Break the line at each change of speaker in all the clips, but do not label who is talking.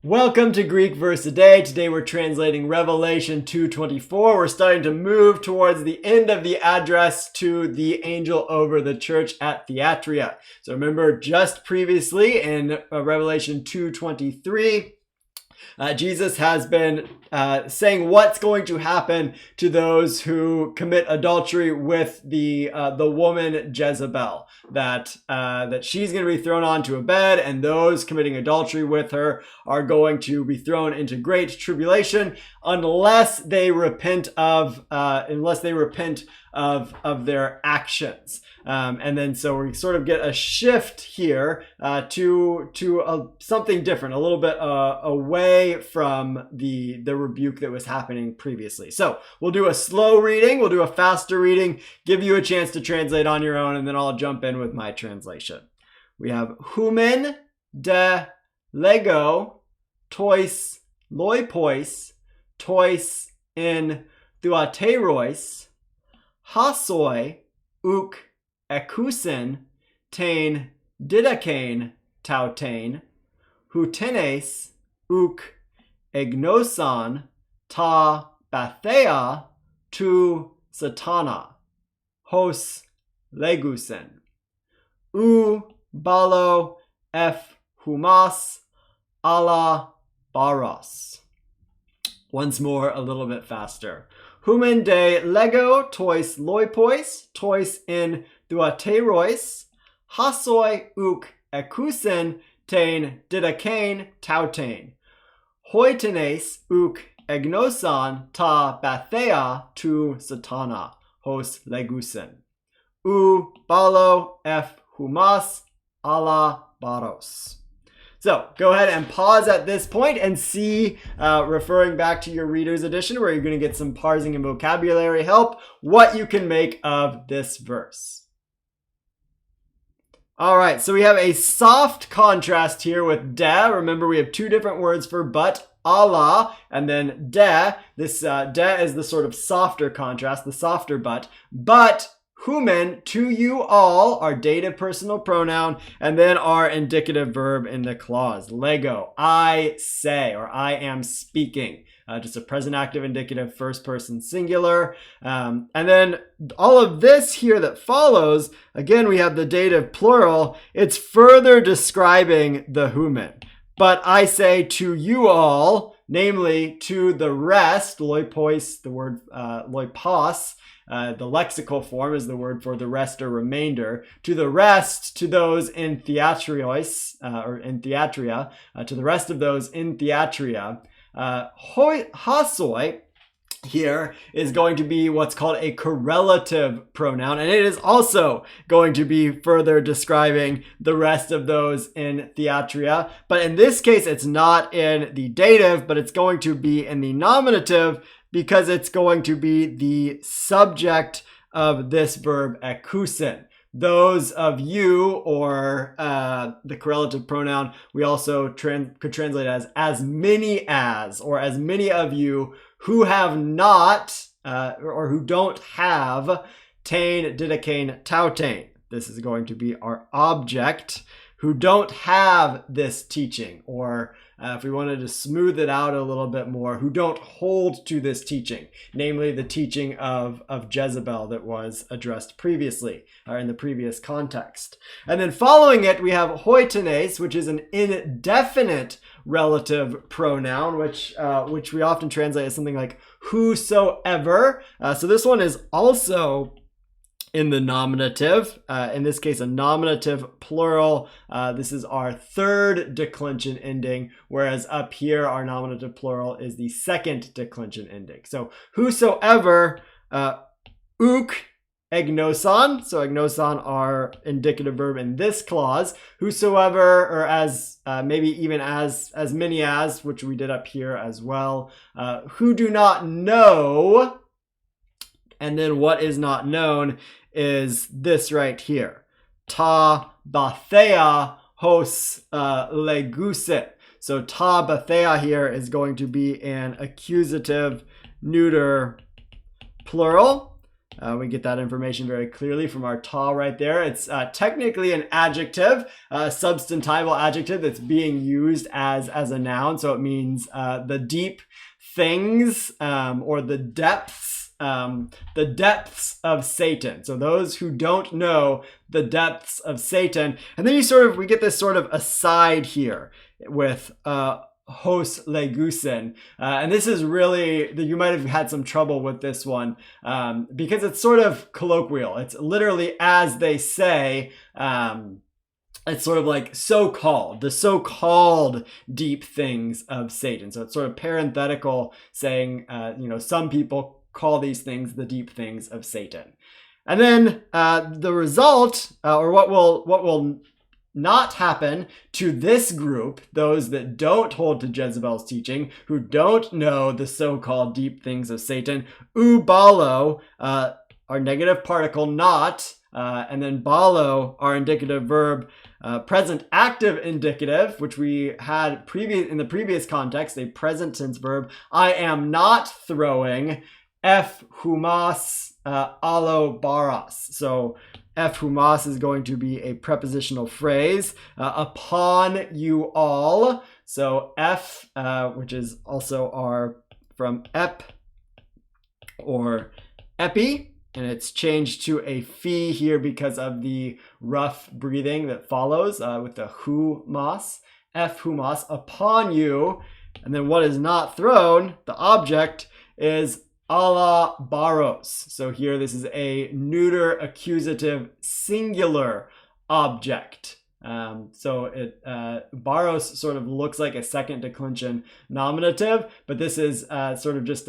Welcome to Greek Verse a Day. Today we're translating Revelation 2:24. We're starting to move towards the end of the address to the angel over the church at Thyatira. So remember, just previously in Revelation 2:23, Jesus has been saying what's going to happen to those who commit adultery with the woman Jezebel. That she's going to be thrown onto a bed, and those committing adultery with her are going to be thrown into great tribulation unless they repent of their actions. And then so we sort of get a shift here to something different, a little bit away from the rebuke that was happening previously. So we'll do a slow reading, we'll do a faster reading, give you a chance to translate on your own, and then I'll jump in with my translation. We have humen de lego tois loipois tois in thuaterois hasoi uk ekusen tain didakein tautain hutenes uk egnosan ta bathea tu satana hos legusen balo f humas ala baros. Once more, a little bit faster. Humen de lego tois loipois tois in thuaterois hasoi uk ekusen tain didakein tautain hoitenes uk egnosan ta bathea tu satana hos legusen balo f humas ala baros. So go ahead and pause at this point and see, referring back to your Reader's Edition, where you're going to get some parsing and vocabulary help, what you can make of this verse. All right, so we have a soft contrast here with de. Remember, we have two different words for but, Allah, and then de. This de is the sort of softer contrast, the softer but. But humen, to you all, our dative personal pronoun, and then our indicative verb in the clause. Lego, I say, or I am speaking. Just a present active indicative, first person singular. And then all of this here that follows, again, we have the dative plural. It's further describing the humen. But I say to you all, namely to the rest, loipois, the word loipos, the lexical form is the word for the rest or remainder. To the rest, to those in Thyatirios, or in Thyatira, to the rest of those in Thyatira, hasoi here is going to be what's called a correlative pronoun, and it is also going to be further describing the rest of those in Thyatira. But in this case, it's not in the dative, but it's going to be in the nominative, because it's going to be the subject of this verb ekusen. Those of you, or the correlative pronoun, we also could translate as many as, or as many of you who have not, or who don't have, tain didakein tautain. This is going to be our object, who don't have this teaching, or if we wanted to smooth it out a little bit more, who don't hold to this teaching, namely the teaching of Jezebel that was addressed previously, or in the previous context. And then following it, we have hoitenes, which is an indefinite relative pronoun, which we often translate as something like whosoever. So this one is also in the nominative, in this case, a nominative plural. This is our third declension ending, whereas up here, our nominative plural is the second declension ending. So whosoever, uk egnosan. So egnosan, our indicative verb in this clause. Whosoever, or as, maybe even as many as, which we did up here as well. Who do not know. And then what is not known is this right here. Ta bathea hos leguset. So ta bathea here is going to be an accusative neuter plural. We get that information very clearly from our ta right there. It's technically an adjective, a substantival adjective that's being used as a noun. So it means the deep things or the depths of Satan. So those who don't know the depths of Satan. And then we get this sort of aside here with hos legusin. And this is really, you might have had some trouble with this one because it's sort of colloquial. It's literally as they say, it's sort of like the so-called deep things of Satan. So it's sort of parenthetical saying, some people call these things the deep things of Satan. And then the result, or what will not happen to this group, those that don't hold to Jezebel's teaching, who don't know the so-called deep things of Satan, ubalo, our negative particle not, and then balo, our indicative verb, present active indicative, which we had in the previous context, a present tense verb. I am not throwing F humas alo baras. So F humas is going to be a prepositional phrase upon you all. So F, which is also from ep or epi, and it's changed to a phi here because of the rough breathing that follows with the humas. F humas upon you. And then what is not thrown, the object, is ala baros. So here this is a neuter accusative singular object. So baros sort of looks like a second declension nominative, but this is sort of just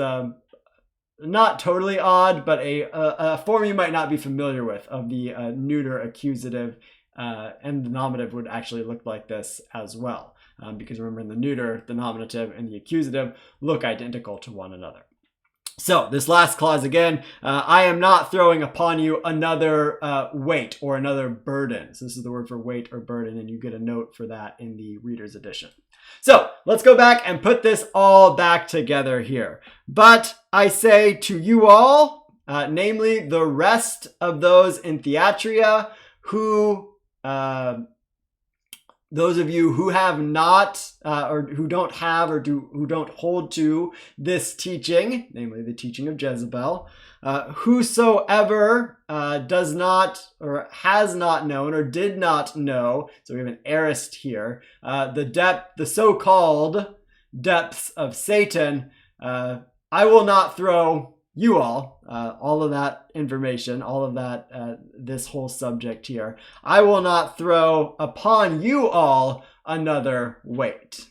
not totally odd, but a form you might not be familiar with of the neuter accusative, and the nominative would actually look like this as well. Because remember, in the neuter, the nominative and the accusative look identical to one another. So this last clause again, I am not throwing upon you another weight or another burden. So this is the word for weight or burden, and you get a note for that in the Reader's Edition. So let's go back and put this all back together here. But I say to you all, namely the rest of those in Thyatira who... those of you who have not, or who don't have, or who don't hold to this teaching, namely the teaching of Jezebel, whosoever does not, or has not known, or did not know, so we have an aorist here, the so-called depths of Satan, I will not throw you all of that information, all of that, this whole subject here, I will not throw upon you all another weight.